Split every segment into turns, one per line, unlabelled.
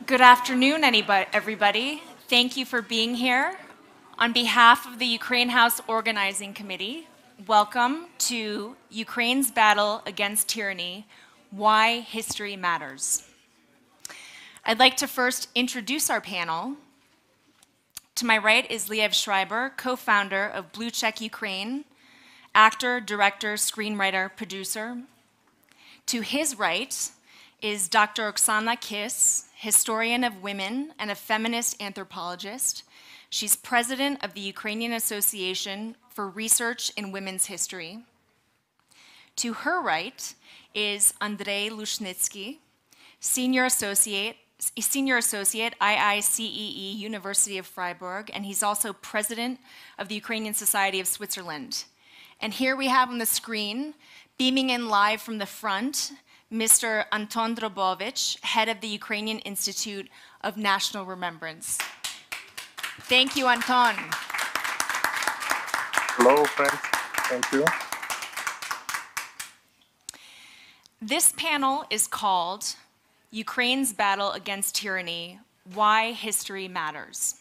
Good afternoon, everybody. Thank you for being here. On behalf of the Ukraine House Organizing Committee, welcome to Ukraine's Battle Against Tyranny, Why History Matters. I'd like to first introduce our panel. To my right is Liev Schreiber, co-founder of BlueCheck Ukraine, actor, director, screenwriter, producer. To his right is Dr. Oksana Kiss, historian of women and a feminist anthropologist. She's president of the Ukrainian Association for Research in Women's History. To her right is Andrei Lushnitsky, senior associate, IICEE, University of Freiburg, and he's also president of the Ukrainian Society of Switzerland. And here we have on the screen, beaming in live from the front, Mr. Anton Drobovich, head of the Ukrainian Institute of National Remembrance. Thank you, Anton.
Hello, friends. Thank you.
This panel is called Ukraine's Battle Against Tyranny, Why History Matters.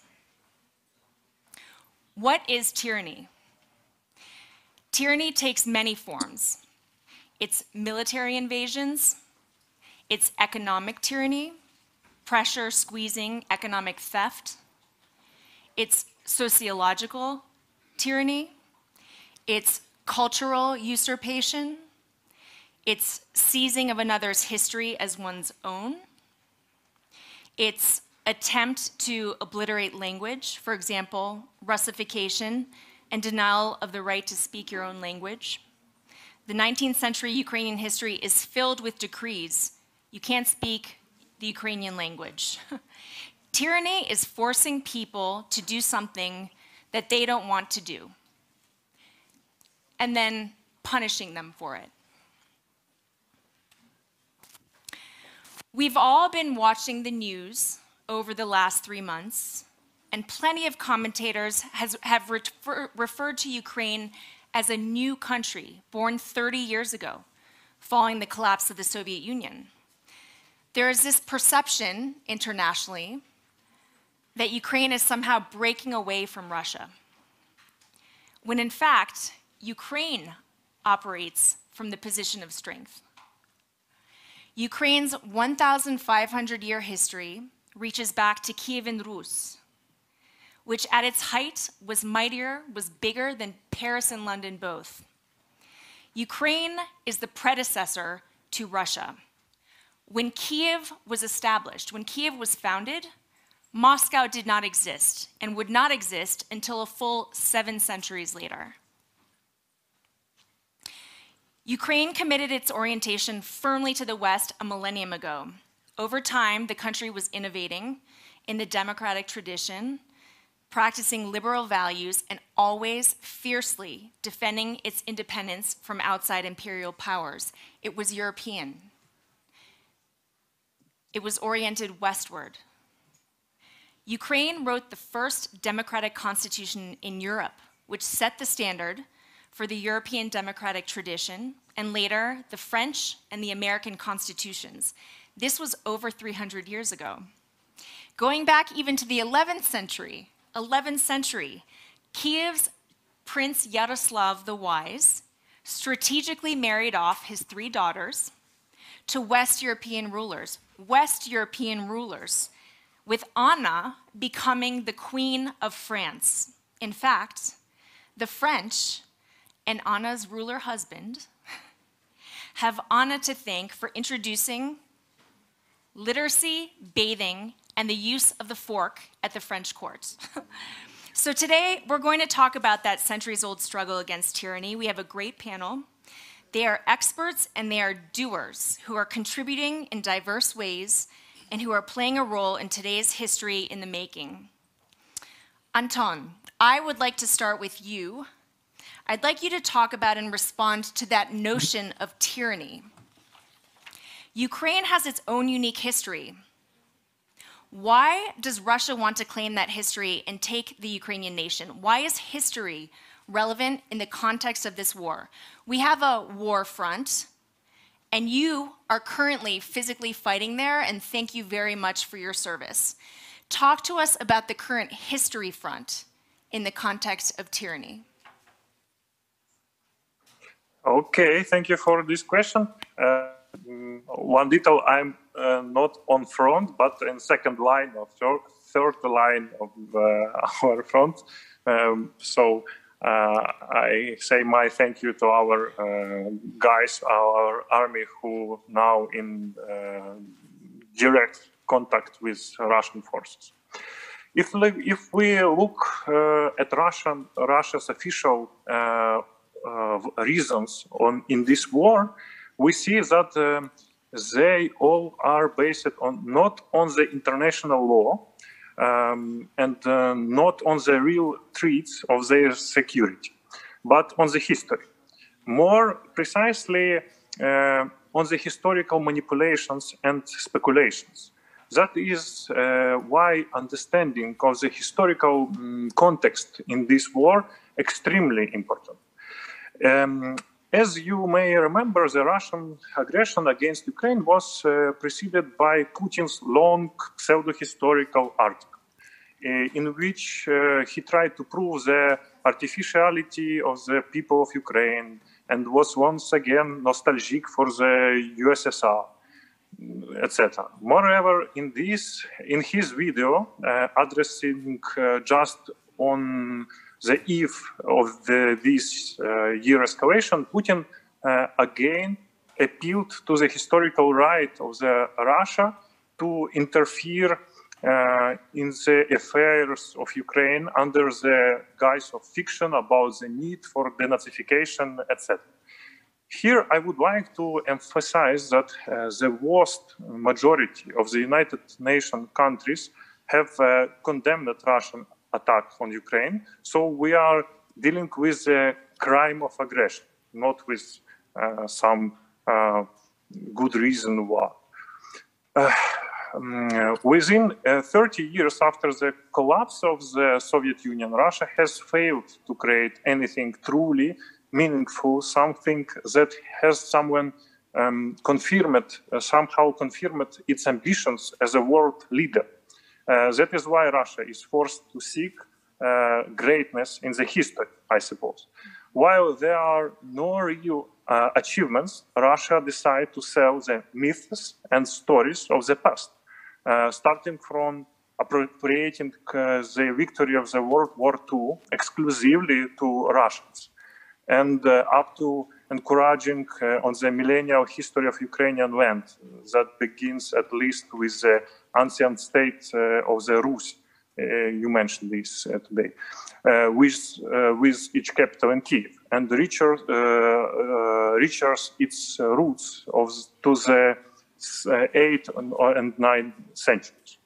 What is tyranny? Tyranny takes many forms. It's military invasions, it's economic tyranny, pressure, squeezing, economic theft, it's sociological tyranny, it's cultural usurpation, it's seizing of another's history as one's own, it's attempt to obliterate language, for example, Russification and denial of the right to speak your own language. The 19th century Ukrainian history is filled with decrees. You can't speak the Ukrainian language. Tyranny is forcing people to do something that they don't want to do, and then punishing them for it. We've all been watching the news over the last 3 months, and plenty of commentators have referred to Ukraine as a new country born 30 years ago, following the collapse of the Soviet Union. There is this perception internationally that Ukraine is somehow breaking away from Russia, when in fact, Ukraine operates from the position of strength. Ukraine's 1,500-year history reaches back to Kyivan Rus, which at its height was mightier, was bigger than Paris and London both. Ukraine is the predecessor to Russia. When Kyiv was established, when Kyiv was founded, Moscow did not exist and would not exist until a full 7 centuries later. Ukraine committed its orientation firmly to the West a millennium ago. Over time, the country was innovating in the democratic tradition, practicing liberal values, and always fiercely defending its independence from outside imperial powers. It was European. It was oriented westward. Ukraine wrote the first democratic constitution in Europe, which set the standard for the European democratic tradition, and later the French and the American constitutions. This was over 300 years ago. Going back even to the 11th century, Kyiv's Prince Yaroslav the Wise strategically married off his 3 daughters to West European rulers, with Anna becoming the Queen of France. In fact, the French and Anna's ruler husband have Anna to thank for introducing literacy, bathing, and the use of the fork at the French court. So today, we're going to talk about that centuries-old struggle against tyranny. We have a great panel. They are experts and they are doers who are contributing in diverse ways and who are playing a role in today's history in the making. Anton, I would like to start with you. I'd like you to talk about and respond to that notion of tyranny. Ukraine has its own unique history. Why does Russia want to claim that history and take the Ukrainian nation? Why is history relevant in the context of this war? We have a war front, And you are currently physically fighting there, and thank you very much for your service. Talk to us about the current history front in the context of tyranny.
Okay, thank you for this question. One detail, I'm not on front, but in second line or third line of our front. I say my thank you to our guys, our army, who now in direct contact with Russian forces. If we look at Russia's official reasons in this war, we see that they all are based on not on the international law and not on the real threats of their security, but on the history. More precisely, on the historical manipulations and speculations. That is why understanding of the historical context in this war extremely important. As you may remember, the Russian aggression against Ukraine was preceded by Putin's long pseudo-historical article, in which he tried to prove the artificiality of the people of Ukraine and was once again nostalgic for the USSR, etc. Moreover, in his video addressing just on the eve of this year escalation, Putin again appealed to the historical right of the Russia to interfere in the affairs of Ukraine under the guise of fiction about the need for denazification, etc. Here, I would like to emphasize that the vast majority of the United Nations countries have condemned Russian attack on Ukraine. So we are dealing with a crime of aggression, not with some good reason why. Within 30 years after the collapse of the Soviet Union, Russia has failed to create anything truly meaningful, something that has somehow confirmed its ambitions as a world leader. That is why Russia is forced to seek greatness in the history, I suppose. While there are no real achievements, Russia decided to sell the myths and stories of the past, starting from appropriating the victory of the World War II exclusively to Russians, and up to encouraging on the millennial history of Ukrainian land that begins at least with the ancient state of the Rus. You mentioned this today, with its capital in Kyiv, and reaches its roots to the 8th and 9th centuries.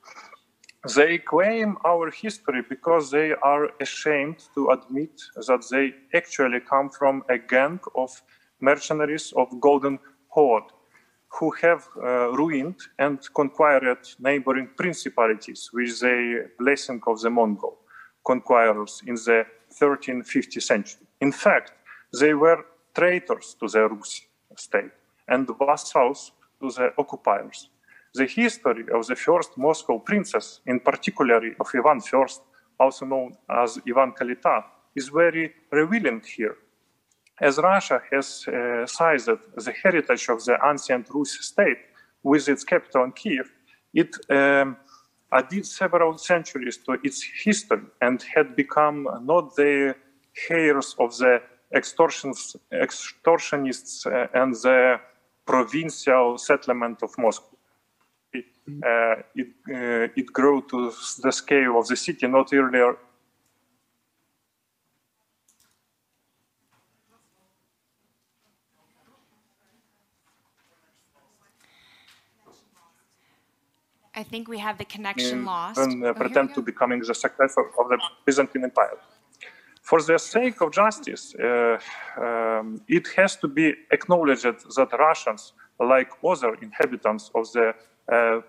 They claim our history because they are ashamed to admit that they actually come from a gang of mercenaries of Golden Horde who have ruined and conquered neighboring principalities with the blessing of the Mongol conquerors in the 13th, 15th century. In fact, they were traitors to the Rus state and vassals to the occupiers. The history of the first Moscow princess, in particular of Ivan I, also known as Ivan Kalita, is very revealing here. As Russia has seized the heritage of the ancient Rus state with its capital in Kyiv, it added several centuries to its history and had become not the heirs of the extortionists and the provincial settlement of Moscow. It grew to the scale of the city not earlier.
I think we have the connection lost.
Pretend to becoming the successor of the Byzantine Empire. For the sake of justice, it has to be acknowledged that Russians, like other inhabitants of the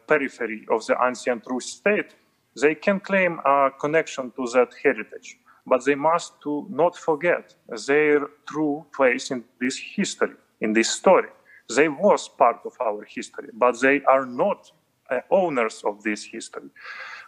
periphery of the ancient Rus state, they can claim a connection to that heritage, but they must not forget their true place in this history, in this story. They was part of our history, but they are not owners of this history.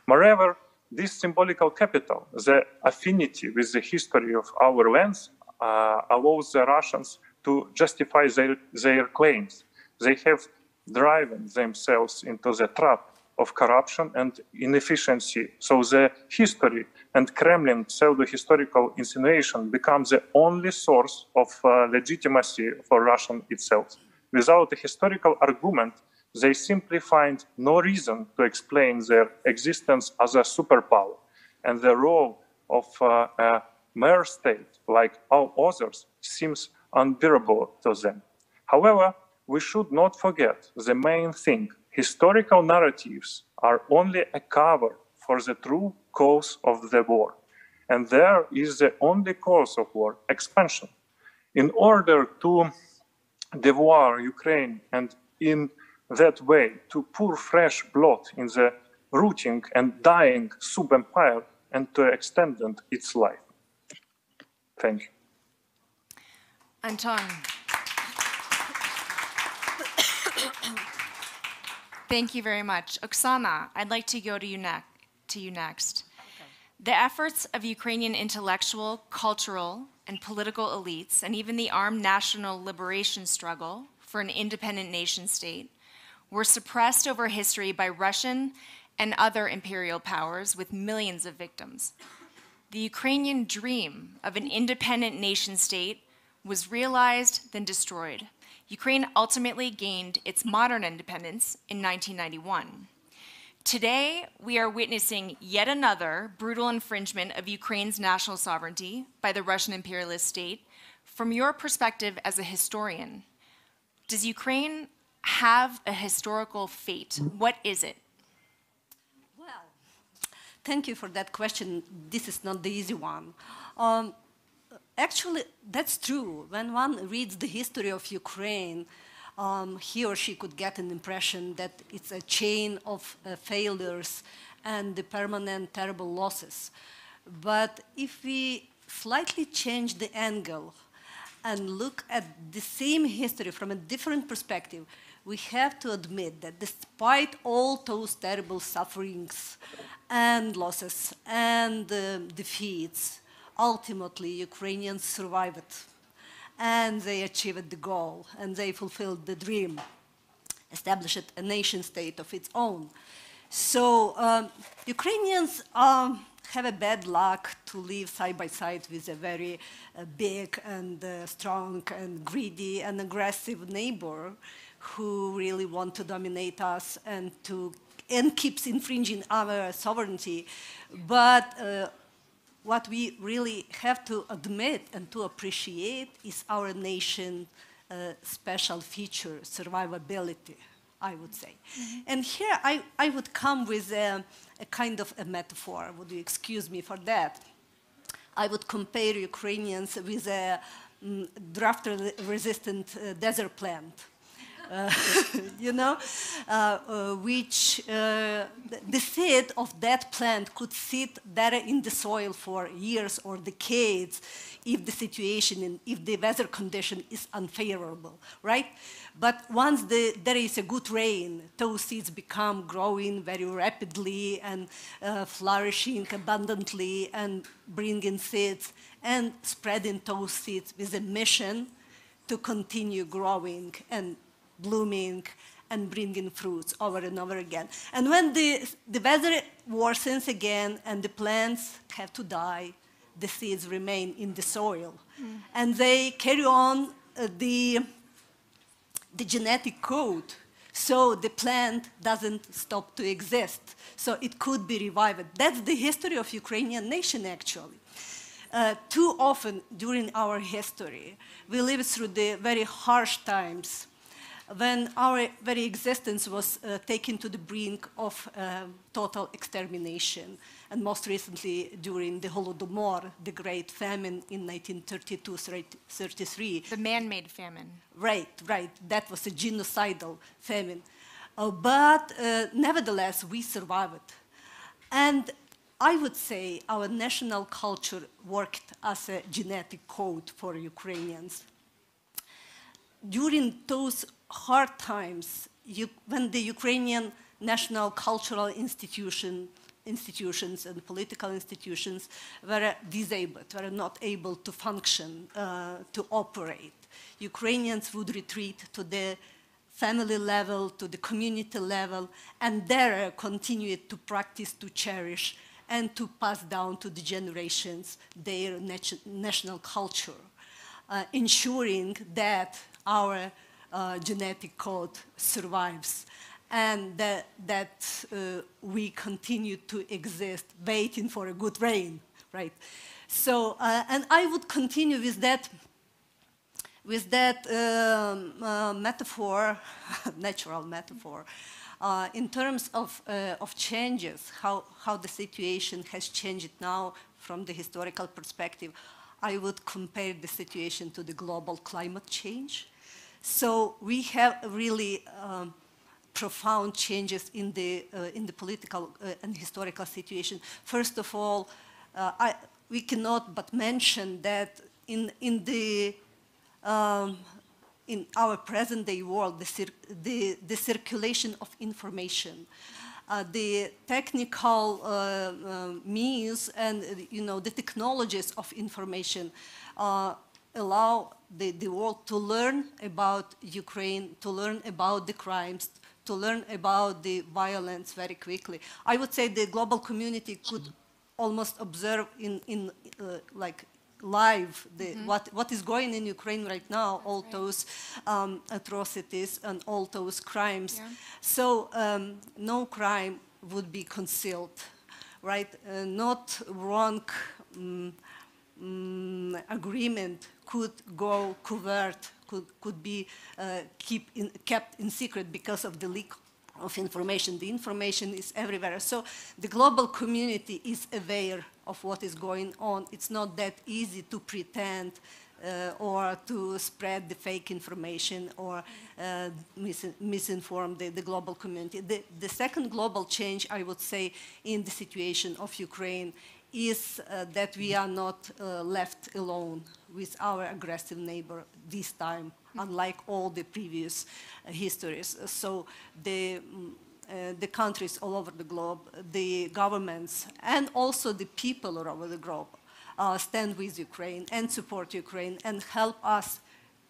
Moreover, this symbolical capital, the affinity with the history of our lands, allows the Russians to justify their claims. They have driven themselves into the trap of corruption and inefficiency. So the history and Kremlin pseudo-historical insinuation becomes the only source of legitimacy for Russia itself. Without a historical argument, they simply find no reason to explain their existence as a superpower, and the role of a mere state, like all others, seems unbearable to them. However, we should not forget the main thing. Historical narratives are only a cover for the true cause of the war. And there is the only cause of war, expansion. In order to devour Ukraine and in that way to pour fresh blood in the rotting and dying sub-empire and to extend its life. Thank you.
Anton. Thank you very much. Oksana, I'd like to go to you next. Okay. The efforts of Ukrainian intellectual, cultural, and political elites, and even the armed national liberation struggle for an independent nation state, were suppressed over history by Russian and other imperial powers with millions of victims. The Ukrainian dream of an independent nation state was realized, then destroyed. Ukraine ultimately gained its modern independence in 1991. Today, we are witnessing yet another brutal infringement of Ukraine's national sovereignty by the Russian imperialist state. From your perspective as a historian, does Ukraine have a historical fate? What is it?
Well, thank you for that question. This is not the easy one. Actually, that's true. When one reads the history of Ukraine, he or she could get an impression that it's a chain of failures and the permanent terrible losses. But if we slightly change the angle and look at the same history from a different perspective, we have to admit that despite all those terrible sufferings and losses and defeats, ultimately Ukrainians survived. And they achieved the goal, and they fulfilled the dream, established a nation state of its own. So Ukrainians have a bad luck to live side by side with a very big and strong and greedy and aggressive neighbor who really want to dominate us and keeps infringing our sovereignty. But what we really have to admit and to appreciate is our nation's special feature, survivability, I would say. Mm-hmm. And here I would come with a kind of a metaphor. Would you excuse me for that? I would compare Ukrainians with a drought-resistant desert plant. Which the seed of that plant could sit there in the soil for years or decades if the situation, if the weather condition is unfavorable, right? But once there is a good rain, those seeds become growing very rapidly and flourishing abundantly and bringing seeds and spreading those seeds with a mission to continue growing and blooming and bringing fruits over and over again. And when the weather worsens again and the plants have to die, the seeds remain in the soil. Mm. And they carry on the genetic code. So the plant doesn't stop to exist. So it could be revived. That's the history of Ukrainian nation, actually. Too often during our history, we lived through the very harsh times when our very existence was taken to the brink of total extermination, and most recently during the Holodomor, the great famine in 1932-33.
The man-made famine.
Right. That was a genocidal famine. But nevertheless, we survived. And I would say our national culture worked as a genetic code for Ukrainians. During those hard times, when the Ukrainian national cultural institutions and political institutions were disabled, were not able to function, to operate, Ukrainians would retreat to the family level, to the community level, and there continue to practice, to cherish, and to pass down to the generations their national culture, ensuring that our genetic code survives and that we continue to exist, waiting for a good rain, right? So, and I would continue with that metaphor, natural metaphor, in terms of changes, how the situation has changed now from the historical perspective. I would compare the situation to the global climate change. So we have really profound changes in the political and historical situation. First of all, we cannot but mention that in our present-day world, the circulation of information, the technical means and the technologies of information allow the world to learn about Ukraine, to learn about the crimes, to learn about the violence very quickly. I would say the global community could almost observe in like live what is going in Ukraine right now, all those atrocities and all those crimes. Yeah. So no crime would be concealed, right? Not wrong agreement could go covert, could be kept in secret because of the leak of information. The information is everywhere. So the global community is aware of what is going on. It's not that easy to pretend or to spread the fake information or misinform the global community. The second global change, I would say, in the situation of Ukraine is that we are not left alone with our aggressive neighbor this time, unlike all the previous histories. So the countries all over the globe, the governments, and also the people all over the globe stand with Ukraine and support Ukraine and help us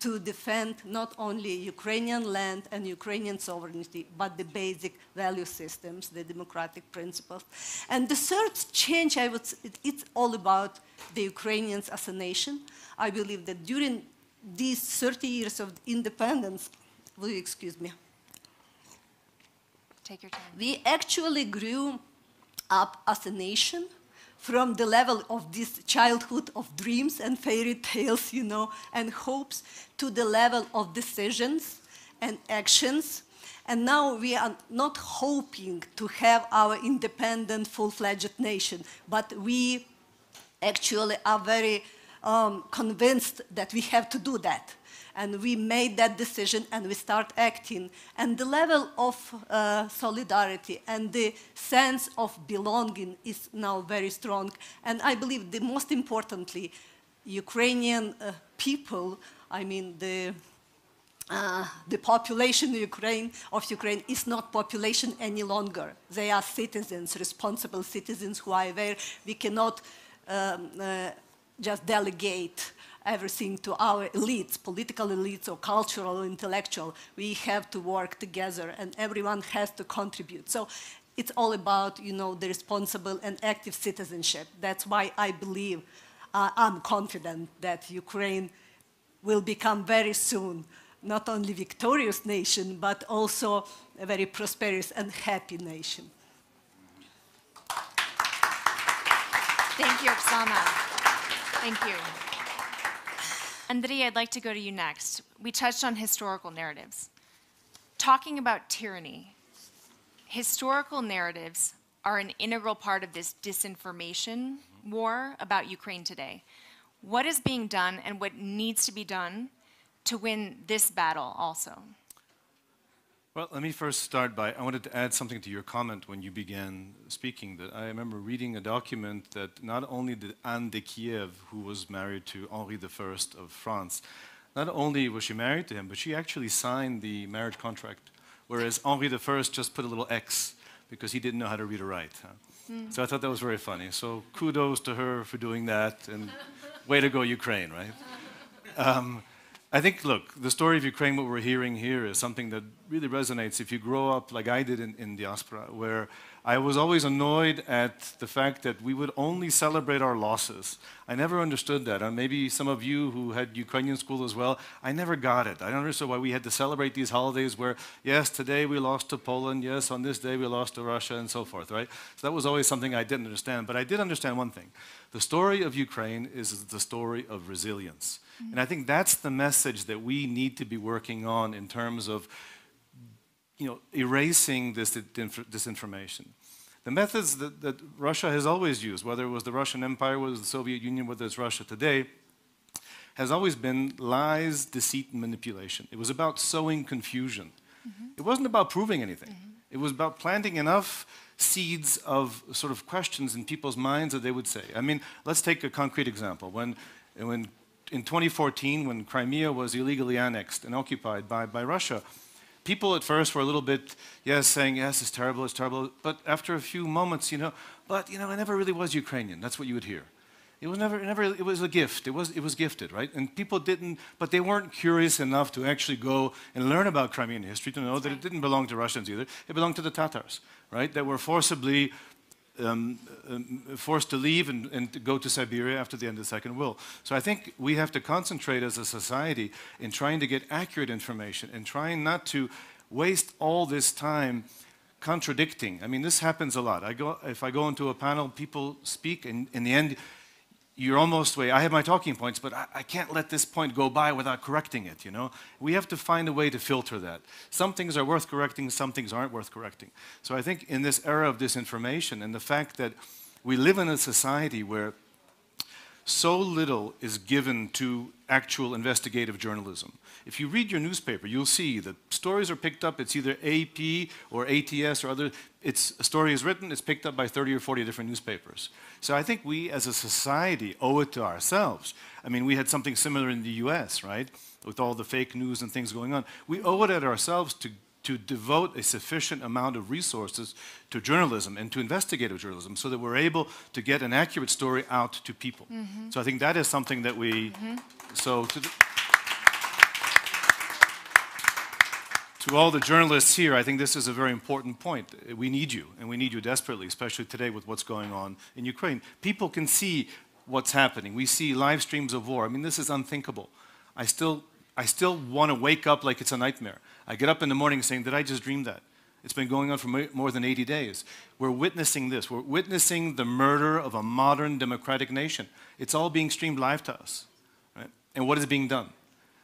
to defend not only Ukrainian land and Ukrainian sovereignty, but the basic value systems, the democratic principles. And the third change, I would say, it's all about the Ukrainians as a nation. I believe that during these 30 years of independence, will you excuse me?
Take your time.
We actually grew up as a nation from the level of this childhood of dreams and fairy tales, and hopes, to the level of decisions and actions. And now we are not hoping to have our independent, full-fledged nation, but we actually are very convinced that we have to do that. And we made that decision and we start acting. And the level of solidarity and the sense of belonging is now very strong. And I believe the most importantly, Ukrainian people, I mean the population of Ukraine is not population any longer. They are citizens, responsible citizens who are aware. We cannot just delegate everything to our elites, political elites or cultural or intellectual. We have to work together and everyone has to contribute. So it's all about, the responsible and active citizenship. That's why I believe, I'm confident that Ukraine will become very soon not only victorious nation, but also a very prosperous and happy nation.
Thank you, Oksana. Thank you. Andrei, I'd like to go to you next. We touched on historical narratives. Talking about tyranny, historical narratives are an integral part of this disinformation war about Ukraine today. What is being done and what needs to be done to win this battle also?
Well, let me first start by, I wanted to add something to your comment when you began speaking. That I remember reading a document that not only did Anne de Kiev, who was married to Henri I of France, not only was she married to him, but she actually signed the marriage contract, whereas Henri I just put a little X because he didn't know how to read or write. So I thought that was very funny. So kudos to her for doing that, and way to go, Ukraine, right? I think, look, the story of Ukraine, what we're hearing here is something that really resonates if you grow up like I did in diaspora, where I was always annoyed at the fact that we would only celebrate our losses. I never understood that. And maybe some of you who had Ukrainian school as well, I never got it. I don't understand why we had to celebrate these holidays where, yes, today we lost to Poland, yes, on this day we lost to Russia, and so forth, right? So that was always something I didn't understand. But I did understand one thing. The story of Ukraine is the story of resilience. And I think that's the message that we need to be working on in terms of erasing this disinformation. The methods that Russia has always used, whether it was the Russian Empire, whether it was the Soviet Union, whether it's Russia today, has always been lies, deceit, and manipulation. It was about sowing confusion. It wasn't about proving anything. It was about planting enough seeds of sort of questions in people's minds that they would say. I mean, let's take a concrete example. When in 2014, when Crimea was illegally annexed and occupied by Russia, people at first were a little bit, saying, yes, it's terrible, but after a few moments, I never really was Ukrainian. That's what you would hear. It was it was a gift. It was gifted, right? And people didn't, but they weren't curious enough to actually go and learn about Crimean history to know that it didn't belong to Russians either. It belonged to the Tatars, right? That were forcibly forced to leave and to go to Siberia after the end of the Second World. So I think we have to concentrate as a society in trying to get accurate information and trying not to waste all this time contradicting. I mean, this happens a lot. If I go into a panel, people speak, and in the end, you're almost, I have my talking points, but I can't let this point go by without correcting it, We have to find a way to filter that. Some things are worth correcting, some things aren't worth correcting. So I think in this era of disinformation and the fact that we live in a society where so little is given to actual investigative journalism. If you read your newspaper, you'll see that stories are picked up, it's either AP or ATS or other, a story is written, it's picked up by 30 or 40 different newspapers. So I think we as a society owe it to ourselves. I mean, we had something similar in the US, right? With all the fake news and things going on. We owe it to ourselves to devote a sufficient amount of resources to journalism and to investigative journalism so that we're able to get an accurate story out to people. So I think that is something that we... To all the journalists here, I think this is a very important point. We need you, and we need you desperately, especially today with what's going on in Ukraine. People can see what's happening. We see live streams of war. I mean, this is unthinkable. I still want to wake up like it's a nightmare. I get up in the morning saying, did I just dream that? It's been going on for more than 80 days. We're witnessing this. We're witnessing the murder of a modern democratic nation. It's all being streamed live to us. Right? And what is being done?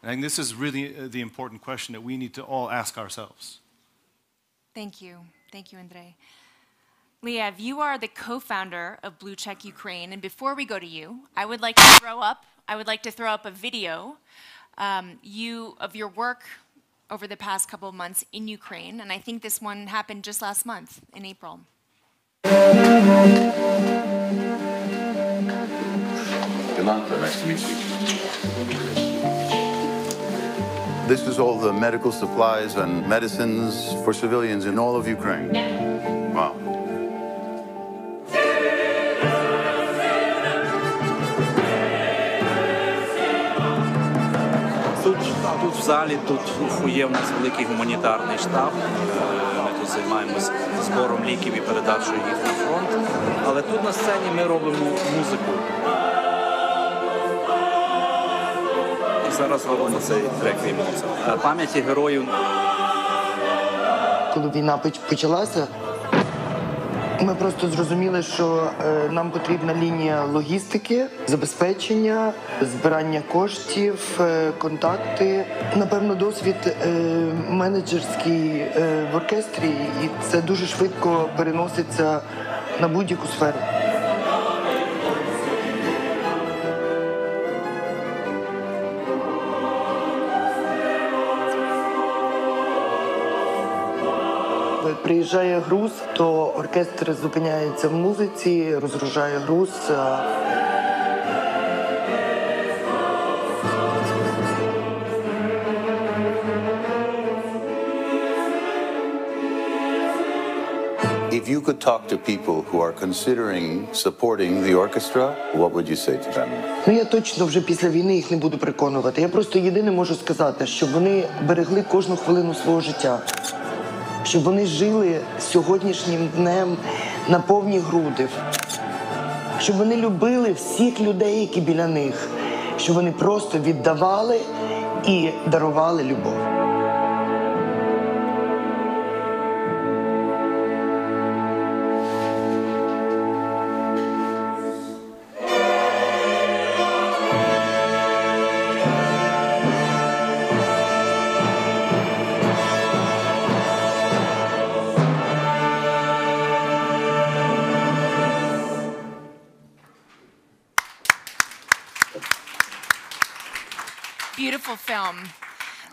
And I think this is really the important question that we need to all ask ourselves.
Thank you. Thank you, Andrei. Liev, you are the co-founder of BlueCheck Ukraine. And before we go to you, I would like to throw up a video of your work over the past couple of months in Ukraine. And I think this one happened just last month in April.
Yolanda, nice to meet you. This is all the medical supplies and medicines for civilians in all of Ukraine. Wow.
Тут в залі, тут є в нас великий гуманітарний штаб. Ми тут займаємось збором ліків і передачею їх на фронт. Але тут на сцені ми робимо музику. І зараз робимо цей реквієм пам'яті героїв.
Коли війна почалася, ми просто зрозуміли, що нам потрібна лінія логістики, забезпечення, збирання коштів, контакти. Напевно, досвід менеджерський в оркестрі, і це дуже швидко переноситься на будь-яку сферу. Приїжджає груз, то оркестр зупиняється в музиці, розгружає груз.
you could talk to people who are considering supporting the orchestra, what would you say to them?
Ну, я точно вже після війни їх не буду переконувати. Я просто єдине можу сказати, щоб вони берегли кожну хвилину свого життя. Щоб вони жили сьогоднішнім днем на повні груди. Щоб вони любили всіх людей, які біля них. Щоб вони просто віддавали і дарували любов.
Beautiful film.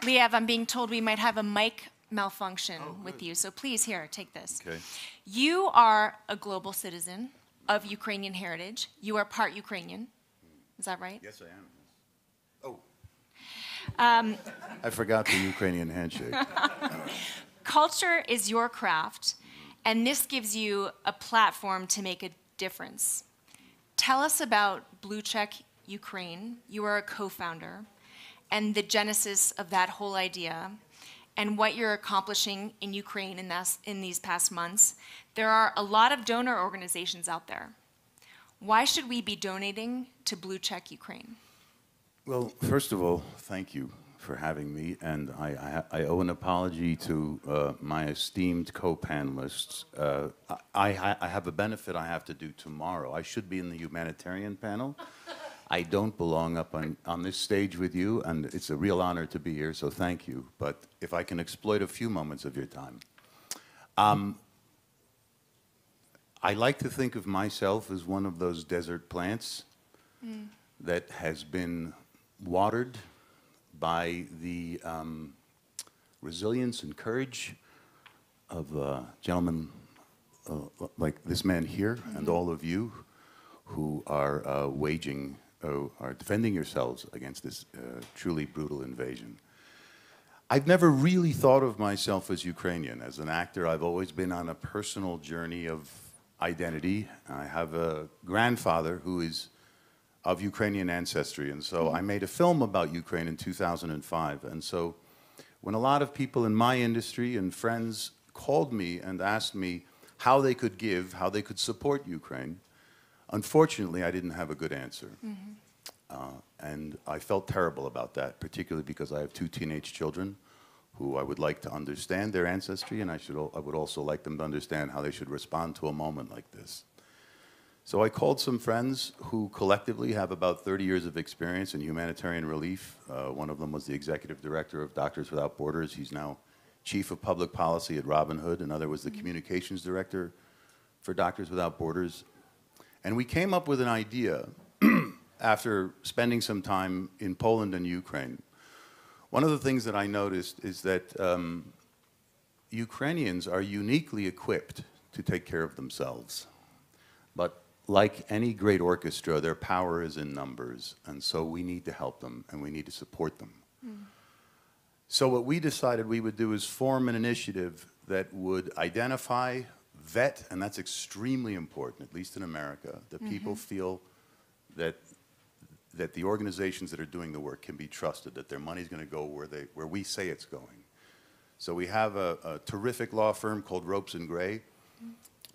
Liev, I'm being told we might have a mic malfunction with you, so please, here, take this.
Okay.
You are a global citizen of Ukrainian heritage. You are part Ukrainian. Is that right?
Yes, I am. Oh. I forgot the Ukrainian handshake.
Culture is your craft, and this gives you a platform to make a difference. Tell us about BlueCheck Ukraine. You are a co-founder, and the genesis of that whole idea, and what you're accomplishing in Ukraine in these past months. There are a lot of donor organizations out there. Why should we be donating to BlueCheck Ukraine?
Well, first of all, thank you for having me, and I owe an apology to my esteemed co-panelists. I have a benefit I have to do tomorrow. I should be in the humanitarian panel. I don't belong up on this stage with you, and it's a real honor to be here, so thank you. But if I can exploit a few moments of your time. I like to think of myself as one of those desert plants that has been watered by the resilience and courage of gentlemen like this man here and all of you who are are defending yourselves against this truly brutal invasion. I've never really thought of myself as Ukrainian. As an actor, I've always been on a personal journey of identity. I have a grandfather who is of Ukrainian ancestry, and so I made a film about Ukraine in 2005. And so when a lot of people in my industry and friends called me and asked me how they could give, how they could support Ukraine, unfortunately, I didn't have a good answer. And I felt terrible about that, particularly because I have two teenage children who I would like to understand their ancestry, and I would also like them to understand how they should respond to a moment like this. So I called some friends who collectively have about 30 years of experience in humanitarian relief. One of them was the executive director of Doctors Without Borders. He's now chief of public policy at Robin Hood. Another was the communications director for Doctors Without Borders. And we came up with an idea after spending some time in Poland and Ukraine. One of the things that I noticed is that Ukrainians are uniquely equipped to take care of themselves. But like any great orchestra, their power is in numbers, and so we need to help them and we need to support them. So what we decided we would do is form an initiative that would identify, vet, and that's extremely important, at least in America, that people feel that the organizations that are doing the work can be trusted, that their money's going to go where we say it's going. So we have a terrific law firm called Ropes and Gray,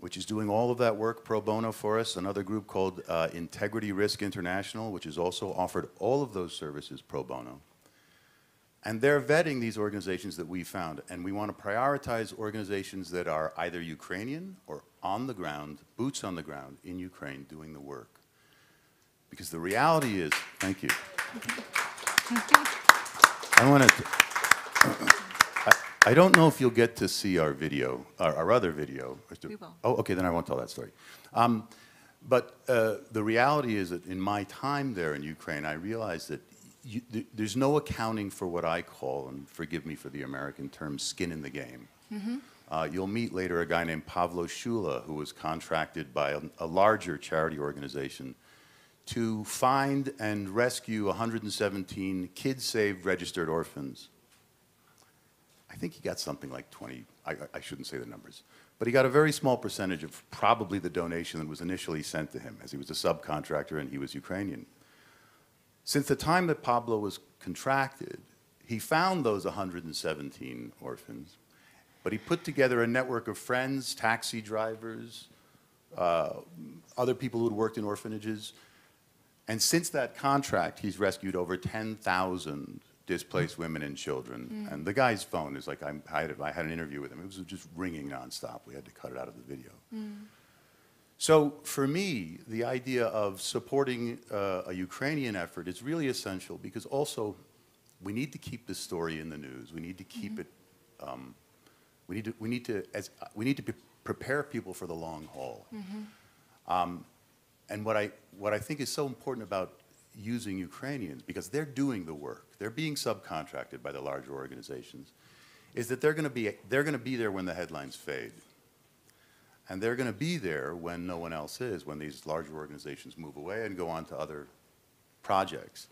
which is doing all of that work pro bono for us. Another group called Integrity Risk International, which has also offered all of those services pro bono. And they're vetting these organizations that we found, and we want to prioritize organizations that are either Ukrainian or on the ground, boots on the ground in Ukraine doing the work. Because the reality is, thank you. I don't know if you'll get to see our video, our other video.
We will.
Oh, okay, then I won't tell that story. But the reality is that in my time there in Ukraine, I realized that there's no accounting for what I call, and forgive me for the American term, skin in the game. You'll meet later a guy named Pavlo Shula, who was contracted by a larger charity organization to find and rescue 117 kids-saved registered orphans. I think he got something like 20, I shouldn't say the numbers, But he got a very small percentage of probably the donation that was initially sent to him, as he was a subcontractor and he was Ukrainian. Since the time that Pablo was contracted, he found those 117 orphans, but he put together a network of friends, taxi drivers, other people who had worked in orphanages. And since that contract, he's rescued over 10,000 displaced women and children. And the guy's phone is like, I had an interview with him. It was just ringing nonstop. We had to cut it out of the video. So for me, the idea of supporting a Ukrainian effort is really essential, because also we need to keep this story in the news. We need to keep it. We need to prepare people for the long haul. And what I think is so important about using Ukrainians, because they're doing the work, they're being subcontracted by the larger organizations, is that they're going to be there when the headlines fade. And they're going to be there when no one else is, when these larger organizations move away and go on to other projects.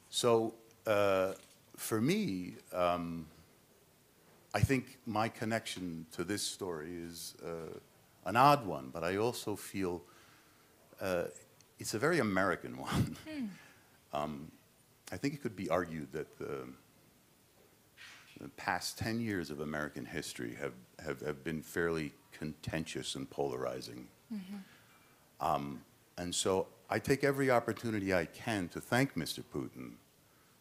So for me, I think my connection to this story is an odd one, but I also feel it's a very American one. I think it could be argued that the past 10 years of American history have been fairly contentious and polarizing. And so I take every opportunity I can to thank Mr. Putin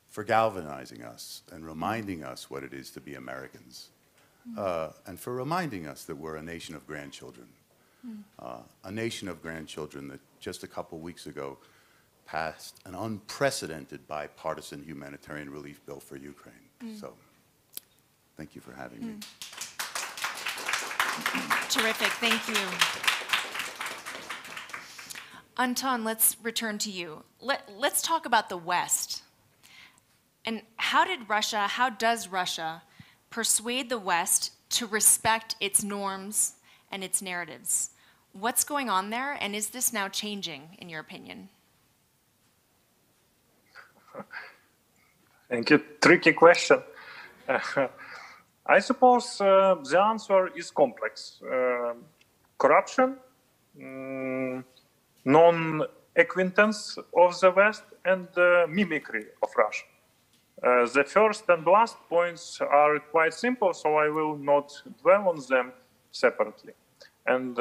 for galvanizing us and reminding us what it is to be Americans, and for reminding us that we're a nation of grandchildren, a nation of grandchildren that just a couple weeks ago passed an unprecedented bipartisan humanitarian relief bill for Ukraine. So thank you for having me.
Terrific, thank you. Anton, let's return to you. Let's talk about the West. And how does Russia persuade the West to respect its norms and its narratives? What's going on there, and is this now changing, in your opinion?
Thank you. Tricky question. I suppose the answer is complex. Corruption, non-acquaintance of the West, and mimicry of Russia. The first and last points are quite simple, so I will not dwell on them separately, and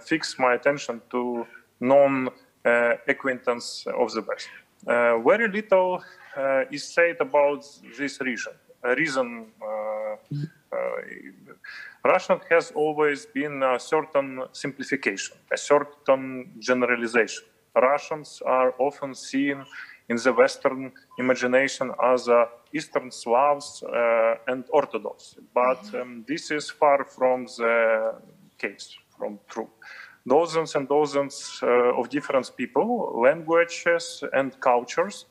fix my attention to non-acquaintance of the West. Very little is said about this reason. Russia has always been a certain simplification, a certain generalization. Russians are often seen in the Western imagination as Eastern Slavs and Orthodox, but this is far from the case, from true. Dozens and dozens of different people, languages and cultures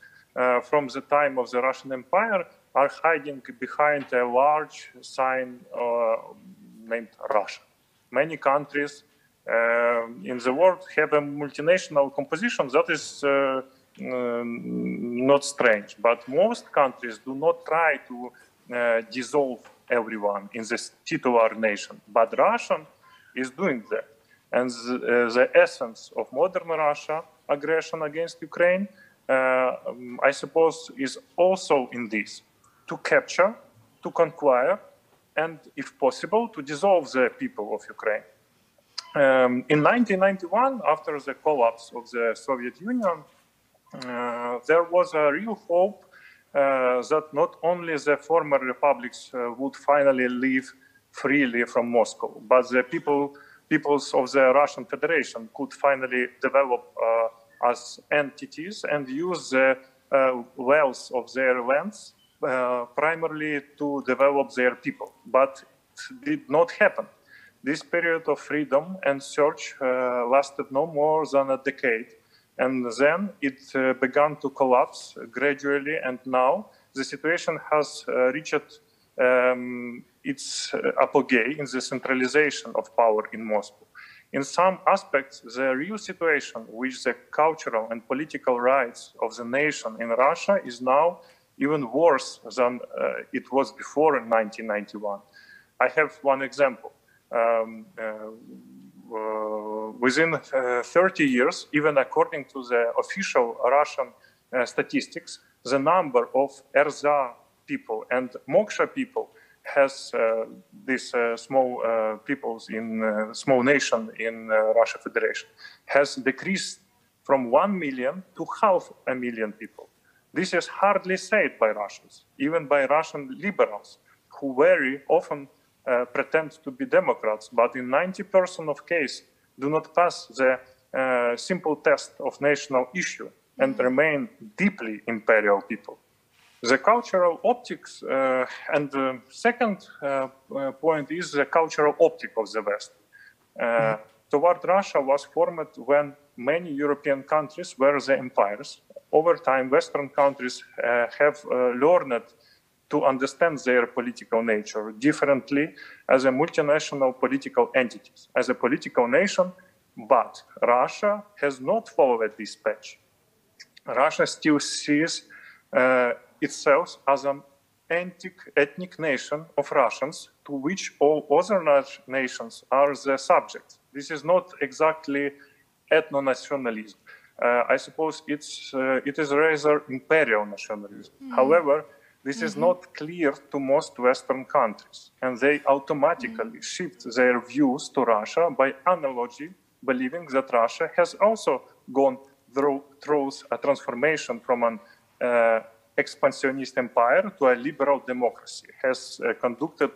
from the time of the Russian Empire are hiding behind a large sign named Russia. Many countries in the world have a multinational composition that is not strange, but most countries do not try to dissolve everyone in this titular nation, but Russia is doing that. And the essence of modern Russia aggression against Ukraine, I suppose, is also in this: to capture, to conquer, and if possible, to dissolve the people of Ukraine. In 1991, after the collapse of the Soviet Union, there was a real hope that not only the former republics would finally live freely from Moscow, but the peoples of the Russian Federation could finally develop as entities and use the wealth of their lands primarily to develop their people. But it did not happen. This period of freedom and search lasted no more than a decade. And then it began to collapse gradually, and now the situation has reached its apogee in the centralization of power in Moscow. In some aspects, the real situation, which the cultural and political rights of the nation in Russia is now even worse than it was before in 1991. I have one example. Within 30 years, even according to the official Russian statistics, the number of Erza people and Moksha people has these small peoples in small nation in Russia Federation has decreased from 1 million to 500,000 people. This is hardly said by Russians, even by Russian liberals, who very often pretend to be Democrats, but in 90% of cases do not pass the simple test of national issue and remain deeply imperial people. The cultural optics, and the second point is the cultural optic of the West. Toward Russia was formed when many European countries were the empires. Over time, Western countries have learned to understand their political nature differently as a multinational political entities, as a political nation, but Russia has not followed this path. Russia still sees itself as an ethnic nation of Russians to which all other nations are the subjects. This is not exactly ethno-nationalism. I suppose it is rather imperial nationalism. However, this is not clear to most Western countries, and they automatically shift their views to Russia by analogy, believing that Russia has also gone through a transformation from an expansionist empire to a liberal democracy, has conducted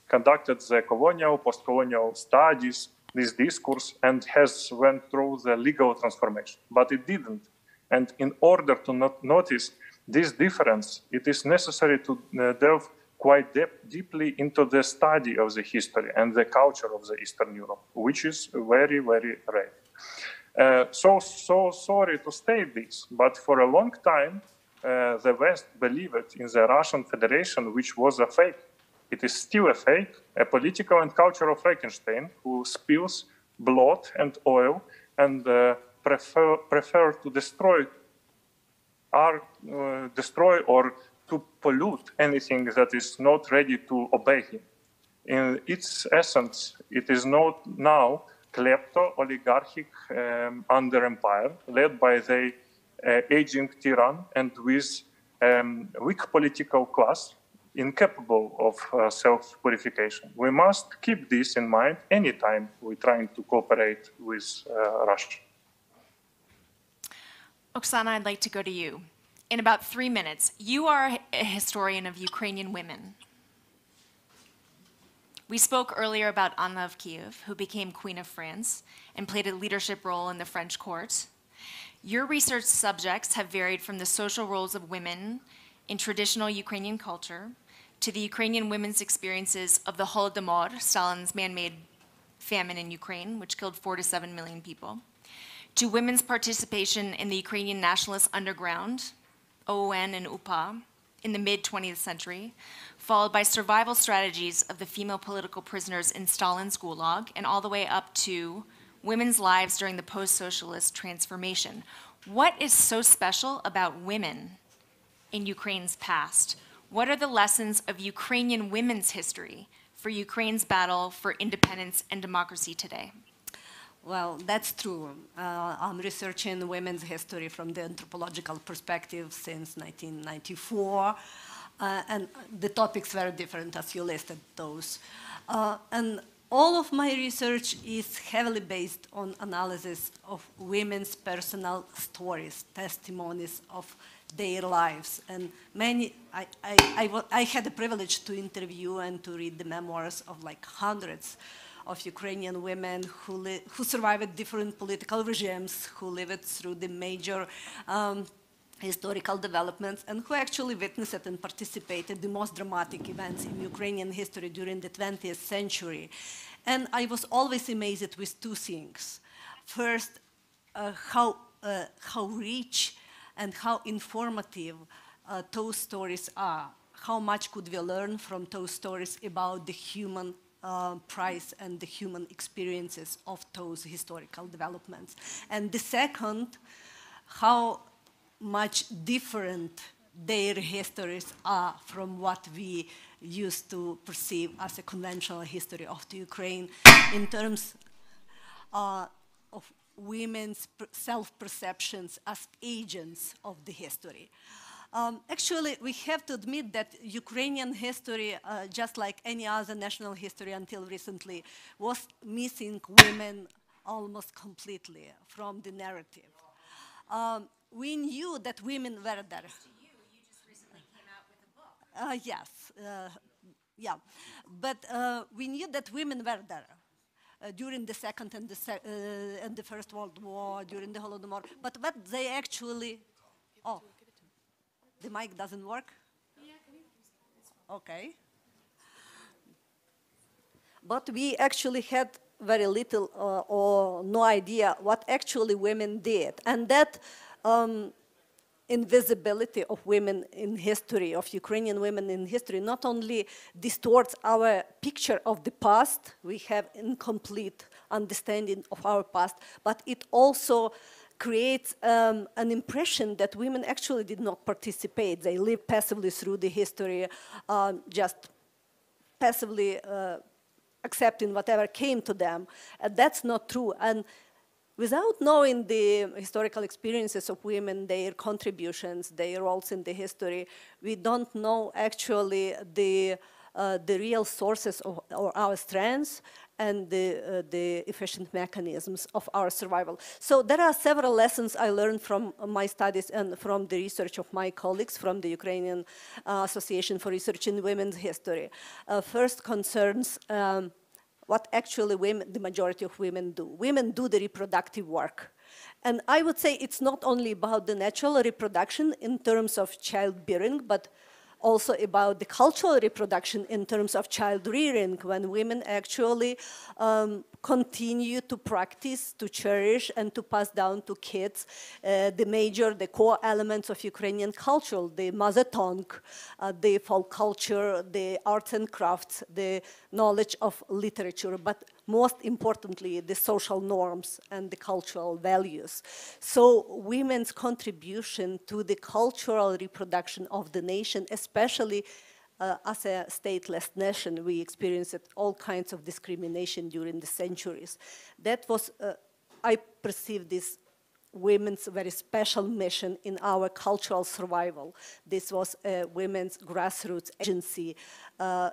the colonial, post-colonial studies, this discourse, and has went through the legal transformation. But it didn't. And in order to notice this difference, it is necessary to delve quite deeply into the study of the history and the culture of the Eastern Europe, which is very, very rare. So sorry to state this, but for a long time, the West believed in the Russian Federation, which was a fake. It is still a fake, a political and cultural Frankenstein who spills blood and oil and prefer to destroy or to pollute anything that is not ready to obey him. In its essence, it is not now klepto-oligarchic under empire led by the aging tyranny and with weak political class incapable of self-purification. We must keep this in mind anytime we're trying to cooperate with Russia.
Oksana, I'd like to go to you. In about 3 minutes, you are a historian of Ukrainian women. We spoke earlier about Anna of Kyiv, who became Queen of France and played a leadership role in the French court. Your research subjects have varied from the social roles of women in traditional Ukrainian culture to the Ukrainian women's experiences of the Holodomor, Stalin's man-made famine in Ukraine, which killed 4 to 7 million people, to women's participation in the Ukrainian nationalist underground, OON and UPA, in the mid-20th century, followed by survival strategies of the female political prisoners in Stalin's Gulag, and all the way up to women's lives during the post-socialist transformation. What is so special about women in Ukraine's past? What are the lessons of Ukrainian women's history for Ukraine's battle for independence and democracy today?
Well, that's true. I'm researching women's history from the anthropological perspective since 1994, and the topics were different as you listed those. And all of my research is heavily based on analysis of women's personal stories, testimonies of their lives. And I had the privilege to interview and to read the memoirs of like hundreds of Ukrainian women who survived different political regimes, who lived through the major historical developments, and who actually witnessed and participated in the most dramatic events in Ukrainian history during the 20th century. And I was always amazed with two things. First, how rich and how informative those stories are. How much could we learn from those stories about the human price and the human experiences of those historical developments. And the second, how much different their histories are from what we used to perceive as a conventional history of the Ukraine in terms of women's self-perceptions as agents of the history. Actually, we have to admit that Ukrainian history, just like any other national history until recently, was missing women almost completely from the narrative. We knew that women were there.
You just recently came out with a book.
Yes, yeah. But we knew that women were there during the Second and the First World War, during the Holodomor. But what they actually... Oh, the mic doesn't work? Okay. But we actually had very little or no idea what actually women did. And that invisibility of women in history, of Ukrainian women in history, not only distorts our picture of the past, we have incomplete understanding of our past, but it also creates an impression that women actually did not participate. They lived passively through the history, just passively accepting whatever came to them. And that's not true. And without knowing the historical experiences of women, their contributions, their roles in the history, we don't know actually the real sources of our strengths and the efficient mechanisms of our survival. So there are several lessons I learned from my studies and from the research of my colleagues from the Ukrainian Association for Research in Women's History. First concerns what actually women, the majority of women do. Women do the reproductive work. And I would say it's not only about the natural reproduction in terms of childbearing, but also about the cultural reproduction in terms of child rearing, when women actually continue to practice, to cherish, and to pass down to kids the core elements of Ukrainian culture, the mother tongue, the folk culture, the arts and crafts, the knowledge of literature, but most importantly, the social norms and the cultural values. So women's contribution to the cultural reproduction of the nation, especially as a stateless nation, we experienced all kinds of discrimination during the centuries. That was, I perceive this women's very special mission in our cultural survival. This was a women's grassroots agency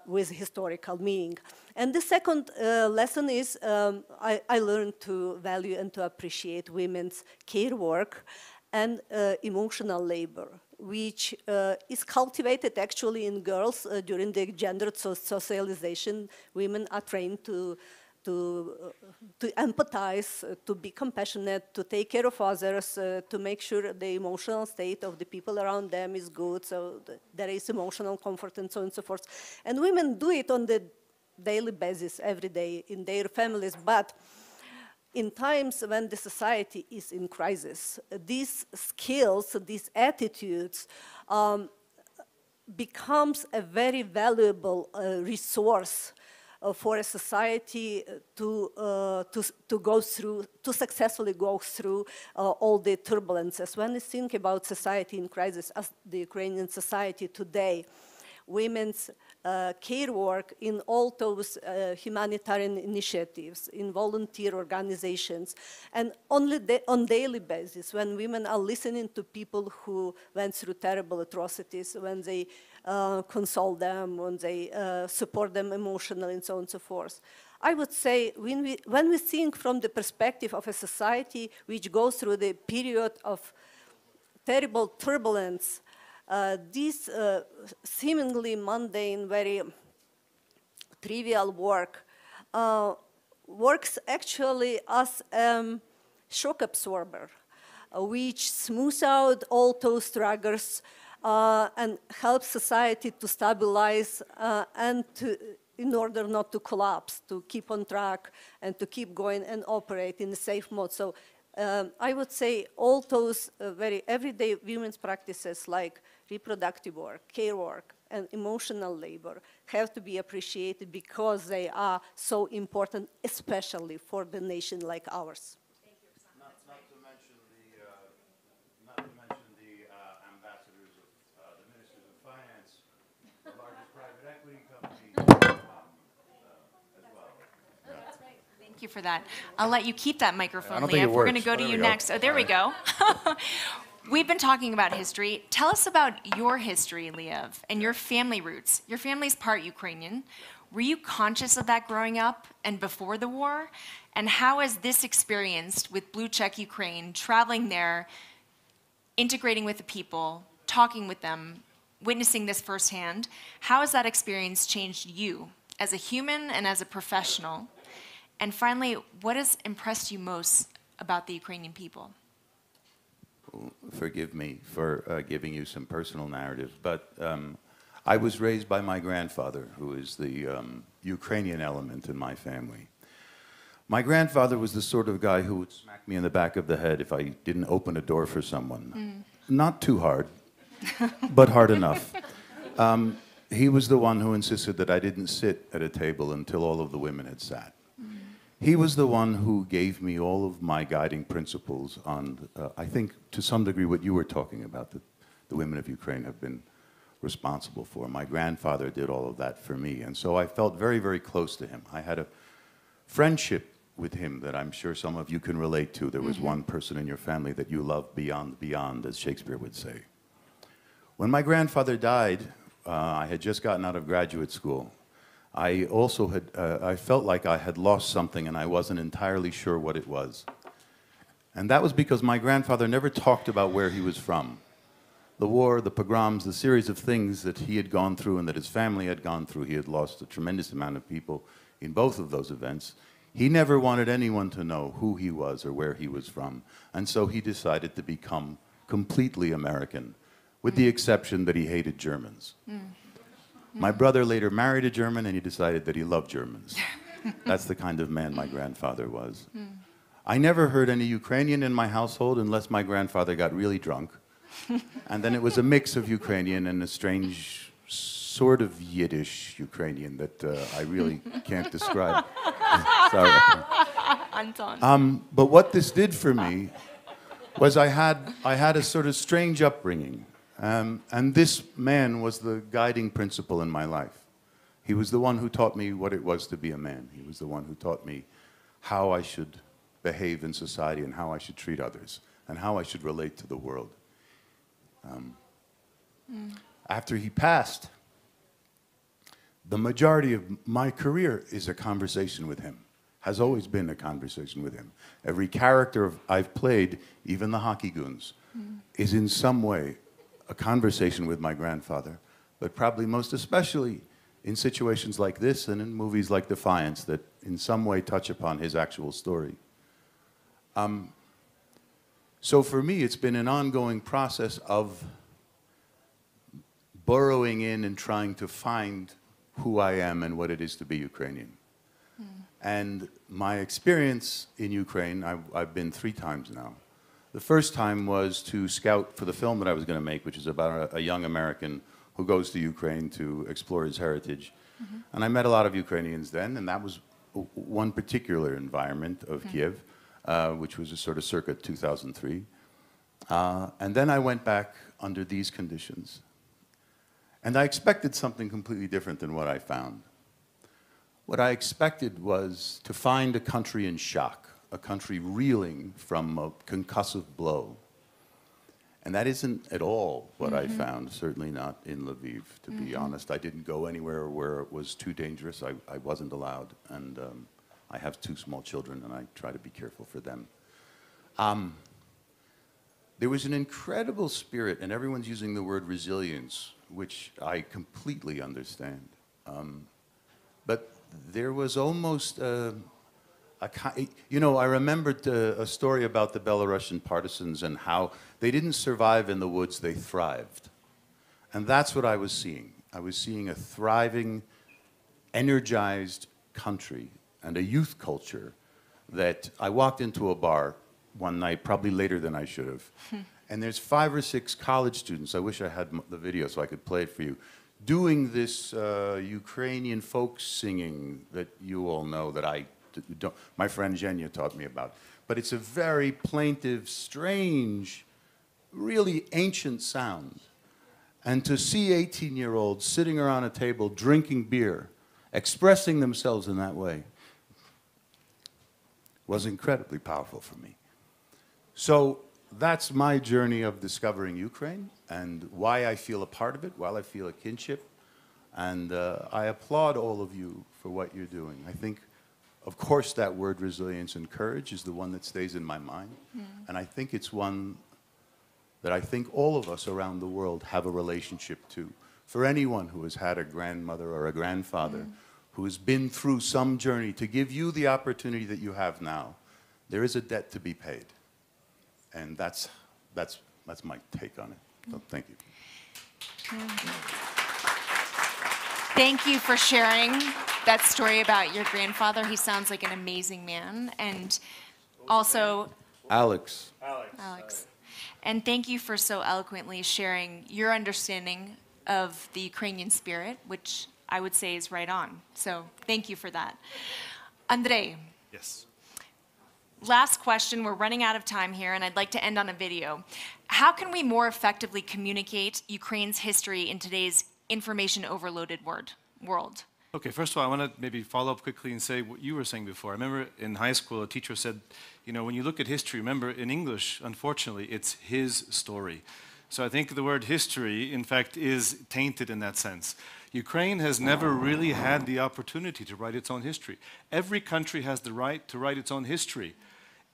with historical meaning. And the second lesson is I learned to value and to appreciate women's care work and emotional labor, which is cultivated actually in girls during the gendered socialization. Women are trained to empathize, to be compassionate, to take care of others, to make sure the emotional state of the people around them is good, so there is emotional comfort and so on and so forth. And women do it on the daily basis, every day, in their families, but in times when the society is in crisis, these skills, these attitudes becomes a very valuable resource for a society to go through, to successfully go through all the turbulences. When we think about society in crisis as the Ukrainian society today, women's care work in all those humanitarian initiatives, in volunteer organizations, and on daily basis, when women are listening to people who went through terrible atrocities, when they console them, when they support them emotionally, and so on and so forth. I would say when we think from the perspective of a society which goes through the period of terrible turbulence, this seemingly mundane, very trivial work works actually as a shock absorber, which smooths out all those triggers and helps society to stabilize and in order not to collapse, to keep on track and to keep going and operate in a safe mode. So I would say all those very everyday women's practices like reproductive work, care work, and emotional labor have to be appreciated because they are so important, especially for the nation like ours.
Not to mention the ambassadors of
Thank you for that. I'll let you keep that microphone,
I don't think
Liev.
it
We're going to
works.
go to
There
you
we go.
next. Oh, there we go. We've been talking about history. Tell us about your history, Liev, and your family roots. Your family's part Ukrainian. Were you conscious of that growing up and before the war? And how has this experience with BlueCheck Ukraine, traveling there, integrating with the people, talking with them, witnessing this firsthand, how has that experience changed you as a human and as a professional? And finally, what has impressed you most about the Ukrainian people?
Forgive me for giving you some personal narrative, but I was raised by my grandfather, who is the Ukrainian element in my family. My grandfather was the sort of guy who would smack me in the back of the head if I didn't open a door for someone. Not too hard, but hard enough. He was the one who insisted that I didn't sit at a table until all of the women had sat. He was the one who gave me all of my guiding principles on, I think, to some degree, what you were talking about, that the women of Ukraine have been responsible for. My grandfather did all of that for me, and so I felt very, very close to him. I had a friendship with him that I'm sure some of you can relate to. There was one person in your family that you loved beyond, as Shakespeare would say. When my grandfather died, I had just gotten out of graduate school. I also had, I felt like I had lost something and I wasn't entirely sure what it was. And that was because my grandfather never talked about where he was from. The war, the pogroms, the series of things that he had gone through and that his family had gone through. He had lost a tremendous amount of people in both of those events. He never wanted anyone to know who he was or where he was from. And so he decided to become completely American, with the exception that he hated Germans. My brother later married a German, and he decided that he loved Germans. That's the kind of man my grandfather was. I never heard any Ukrainian in my household unless my grandfather got really drunk. And then it was a mix of Ukrainian and a strange sort of Yiddish Ukrainian that I really can't describe. Sorry.
Anton.
But what this did for me was I had a sort of strange upbringing. And this man was the guiding principle in my life. He was the one who taught me what it was to be a man. He was the one who taught me how I should behave in society and how I should treat others and how I should relate to the world. After he passed, the majority of my career is a conversation with him, has always been a conversation with him. Every character I've played, even the hockey goons, is in some way a conversation with my grandfather, but probably most especially in situations like this and in movies like Defiance that in some way touch upon his actual story. So for me, it's been an ongoing process of burrowing in and trying to find who I am and what it is to be Ukrainian. And my experience in Ukraine, I've been 3 times now. The first time was to scout for the film that I was going to make, which is about a young American who goes to Ukraine to explore his heritage. And I met a lot of Ukrainians then, and that was one particular environment of Kyiv, which was a sort of circa 2003. And then I went back under these conditions. And I expected something completely different than what I found. What I expected was to find a country in shock, a country reeling from a concussive blow. And that isn't at all what I found, certainly not in Lviv, to be honest. I didn't go anywhere where it was too dangerous. I wasn't allowed. And I have 2 small children, and I try to be careful for them. There was an incredible spirit, and everyone's using the word resilience, which I completely understand. But there was almost you know, I remembered a story about the Belarusian partisans and how they didn't survive in the woods, they thrived. And that's what I was seeing. I was seeing a thriving, energized country and a youth culture that I walked into a bar one night, probably later than I should have. And there's 5 or 6 college students, I wish I had the video so I could play it for you, doing this Ukrainian folk singing that you all know that my friend Zhenya taught me about. But it's a very plaintive, strange, really ancient sound. And to see 18-year-olds sitting around a table drinking beer, expressing themselves in that way, was incredibly powerful for me. So that's my journey of discovering Ukraine and why I feel a part of it, why I feel a kinship. And I applaud all of you for what you're doing. I think, of course, that word resilience and courage is the one that stays in my mind. And I think it's one that I think all of us around the world have a relationship to. For anyone who has had a grandmother or a grandfather who has been through some journey to give you the opportunity that you have now, there is a debt to be paid. And that's my take on it. So thank you.
Thank you for sharing that story about your grandfather. He sounds like an amazing man. And also...
Alex.
And thank you for so eloquently sharing your understanding of the Ukrainian spirit, which I would say is right on. So thank you for that. Andrei.
Yes.
Last question. We're running out of time here, and I'd like to end on a video. How can we more effectively communicate Ukraine's history in today's information overloaded world?
Okay, first of all, I want to maybe follow up quickly and say what you were saying before. I remember in high school, a teacher said, you know, when you look at history, remember in English, unfortunately, it's his story. So I think the word history, in fact, is tainted in that sense. Ukraine has never really had the opportunity to write its own history. Every country has the right to write its own history.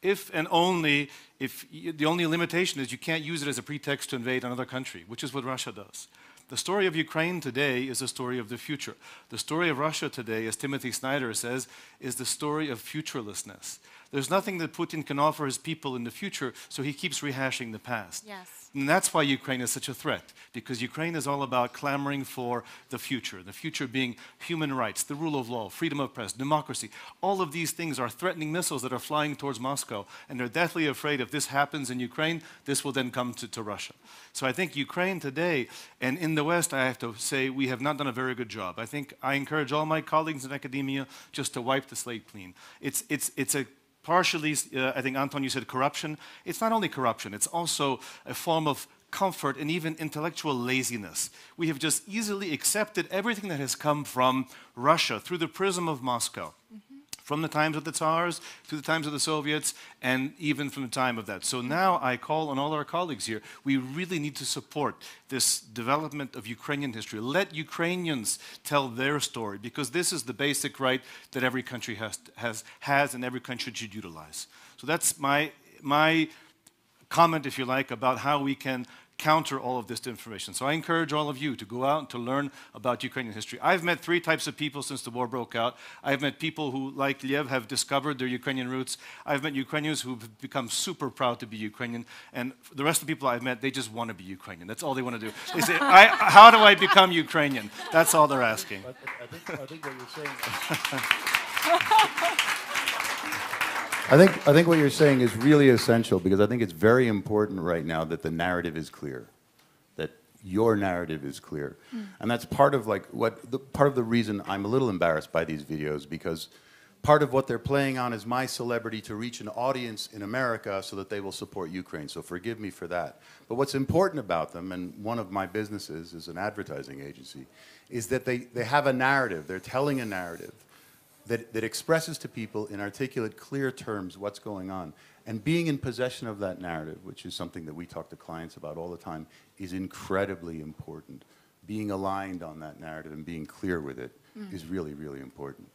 If and only if the only limitation is you can't use it as a pretext to invade another country, which is what Russia does. The story of Ukraine today is a story of the future. The story of Russia today, as Timothy Snyder says, is the story of futurelessness. There's nothing that Putin can offer his people in the future, so he keeps rehashing the past.
Yes.
And that's why Ukraine is such a threat, because Ukraine is all about clamoring for the future being human rights, the rule of law, freedom of press, democracy. All of these things are threatening missiles that are flying towards Moscow, and they're deathly afraid if this happens in Ukraine, this will then come to Russia. So I think Ukraine today, and in the West, I have to say, we have not done a very good job. I think I encourage all my colleagues in academia just to wipe the slate clean. It's a partially, I think, Anton, you said corruption. It's not only corruption, it's also a form of comfort and even intellectual laziness. We have just easily accepted everything that has come from Russia through the prism of Moscow, from the times of the Tsars to the times of the Soviets, and even from the time of that. So now I call on all our colleagues here, we really need to support this development of Ukrainian history. Let Ukrainians tell their story, because this is the basic right that every country has and every country should utilize. So that's my comment, if you like, about how we can counter all of this information. So I encourage all of you to go out and to learn about Ukrainian history. I've met 3 types of people since the war broke out. I've met people who, like Liev, have discovered their Ukrainian roots. I've met Ukrainians who've become super proud to be Ukrainian. And the rest of the people I've met, they just want to be Ukrainian. That's all they want to do. They say, how do I become Ukrainian? That's all they're asking.
I think what you're saying... I think what you're saying is really essential, because I think it's very important right now that the narrative is clear, that your narrative is clear. And that's part of part of the reason I'm a little embarrassed by these videos, because part of what they're playing on is my celebrity to reach an audience in America so that they will support Ukraine. So forgive me for that. But what's important about them, and one of my businesses is an advertising agency, is that they have a narrative. They're telling a narrative that expresses to people in articulate, clear terms what's going on. And being in possession of that narrative, which is something that we talk to clients about all the time, is incredibly important. Being aligned on that narrative and being clear with it is really, really important.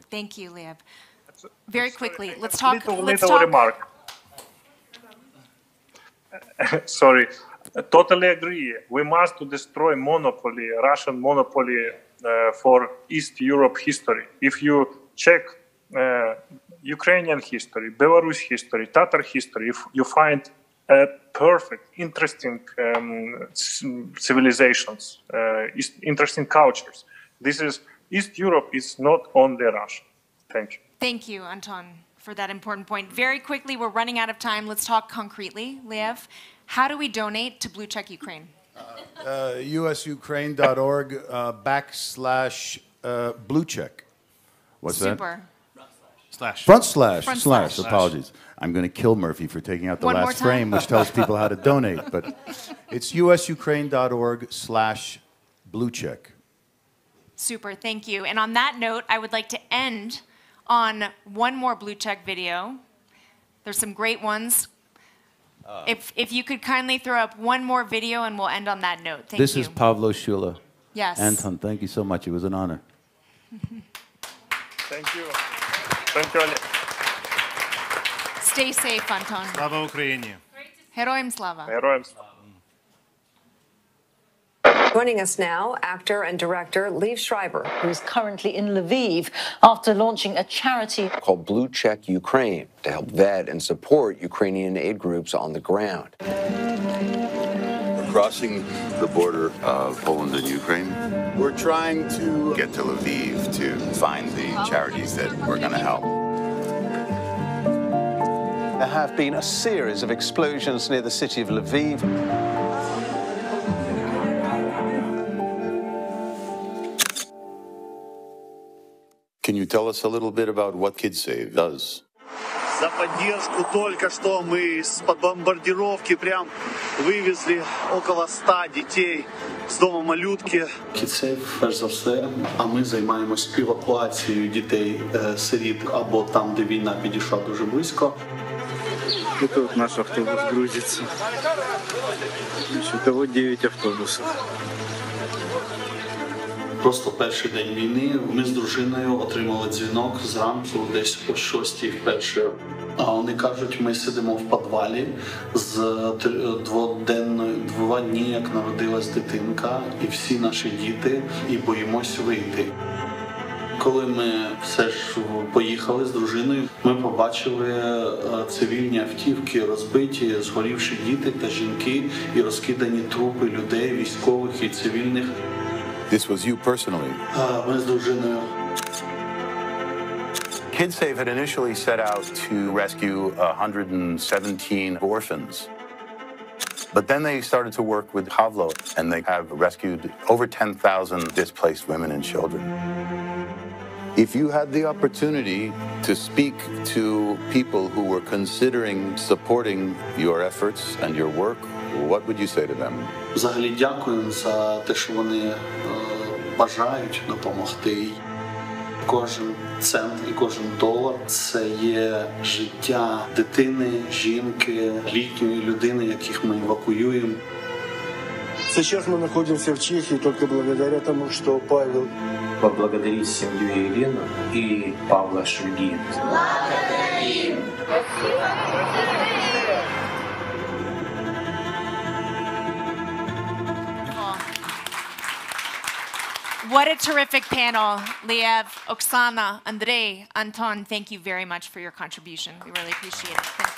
Thank you, Liev. Very quickly, let's
Little
talk.
remark. Sorry. Totally agree. We must destroy monopoly, Russian monopoly for East Europe history. If you check Ukrainian history, Belarus history, Tatar history, if you find perfect, interesting civilizations, interesting cultures. This is East Europe is not only Russia. Thank you.
Thank you, Anton, for that important point. Very quickly, we're running out of time. Let's talk concretely. Liev, how do we donate to BlueCheck Ukraine?
usukraine.org /BlueCheck. What's
Super.
that?
Front
slash. Apologies. I'm going to kill Murphy for taking out the
One more
last
time.
frame, which tells people how to donate. But it's usukraine.org /BlueCheck.
Super, thank you. And on that note, I would like to end on one more BlueCheck video. There's some great ones. If you could kindly throw up one more video and we'll end on that note. Thank you.
This is Pavlo Shula.
Yes.
Anton, thank you so much. It was an honor.
Thank you. Thank you, Ali.
Stay safe, Anton.
Slava Ukraini.
Героям слава.
Героям слава.
Joining us now, actor and director Liev Schreiber,
who is currently in Lviv after launching a charity
called BlueCheck Ukraine to help vet and support Ukrainian aid groups on the ground.
We're crossing the border of Poland and Ukraine. We're trying to get to Lviv to find the charities that we're going to help.
There have been a series of explosions near the city of Lviv.
Can you tell us a little bit about what KidSave does?
За поддержку только что мы из-под бомбардировки прям вывезли около 100 детей з дому малютки.
KidSave, перш за все, а ми займаємось евакуацією дітей-сиріт або там, де війна підійшла дуже близько.
И тут наш автобус грузится. Итого 9 автобусов.
Просто перший день війни ми з дружиною отримали дзвінок зранку, десь о 6-й вперше. А вони кажуть, ми сидимо в підвалі з 2 дні, як народилась дитинка, і всі наші діти, і боїмось вийти. Коли ми все ж поїхали з дружиною, ми побачили цивільні автівки, розбиті, згорівші діти та жінки і розкидані трупи людей, військових і цивільних.
This was you personally.
Ми з дружиною.
KidSave had initially set out to rescue 117 orphans. But then they started to work with Pavlo, and they have rescued over 10,000 displaced women and children. If you had the opportunity to speak to people who were considering supporting your efforts and your work, what would you say to them?
Взагалі дякуємо за те, що вони бажають допомогти. Кожен цент і кожен долар – це є життя дитини, жінки, літньої людини, яких ми евакуюємо.
Сейчас мы находимся в Чехии только благодаря тому, что Павел...
Поблагодарить семью Елену и Павла Шульги. Благодарим!
What a terrific panel. Liev, Oksana, Andrei, Anton, thank you very much for your contribution. We really appreciate it. Thank you.